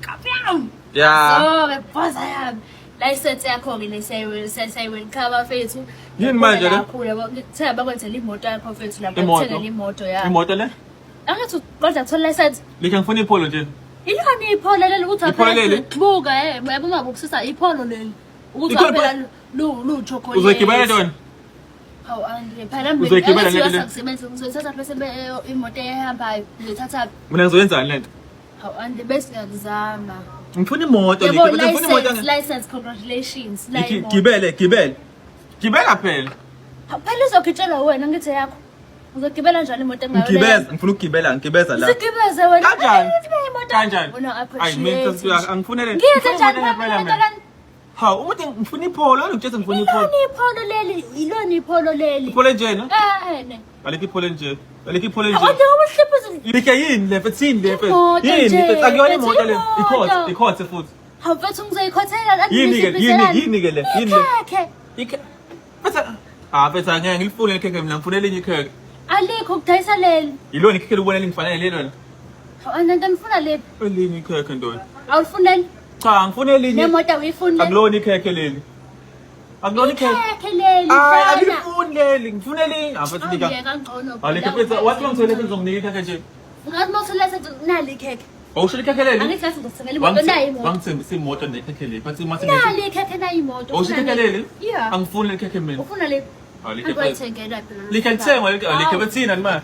kapyam. Ya. So bephosa yami. License yakho ke lesaywen cover fethu. Yini manje le? Ngithe bakwenzela imoto yakho fethu lapha Imoto? kuthengela imoto ya. Imoto le? Angathi kodwa thola license. Lika ngifuna ipholo nje. Ilona ipholo leli ukuthi Ipholo leli? buka yabo ungabukusisa ipholo leli. Ukuthi phela lu chocolate. Uzogibela ntoni? Hawu Andre phela mbe. Uzogibela lento le? Ngisebenza ngizothatha bese imoto ehambayo ngithatha. Mina ngizoyenzani lento? Hawu Andre bese ngiyakuzama. Ngifuna imoto Yabo ngifuna imoto. license congratulations. Gibela phela. Phela uzogitshela wena ngithi yakho. Uzogibela njalo imoto engayo. Ngibeza, ngifuna ukugibela, ngibeza la. Sigibeze wena. Kanjani? Imoto. Kanjani? Wena Hayi mina angifunele. Ngize njani? Hawu umuntu ngifuna ipholo, ngitshela ngifuna ipholo. Ilona ipholo leli. Ipholo nje no? Ne. Alike ipholo nje. Alike ipholo nje. Awude ubuhliphuzi. Like yini le fethini le fethu. Imoto Yini nje, fethu akuyona imoto le. imoto. Ikhothe futhi. Hawu mfethu ngizoyikhothela Yini ke? Yini ke le? Yini le? Ikhekhe. Fethu angeke ngilifune ikhekhe mina ngifuna elinye ikhekhe. Alikho ukudayisa leli. Yilona ikhekhe ubona lingifanele lelona. Hawu anento ngifuna leli. Elinye ikhekhe ntoni? Awufuneli? Cha ngifuna elinye. Nemoto uyifunele? Akulona ikhekhe leli. Akulona ikhekhe. Ikhekhe leli. Hayi angilifuni leli. Ngifuna elinye. Fethu lika. Ngiyeka ngcono. Alike fethu wathi ngithole ngizomnika ikhekhe nje. Ngathi mawuthola senze nali ikhekhe. Awusho ikhekhe leli? Angithi ngathi ngizosebenzela imoto nayo imoto. Wangithembisa imoto nekhekhe leli. Bathi mase Nali ikhekhe nayo imoto. Awusho ikhekhe leli? Yeah. Angifuni ikhekhe mina. Ufuna le? Alike fethu. Akwayithengela phela. Like ngithengwa like bethina ma.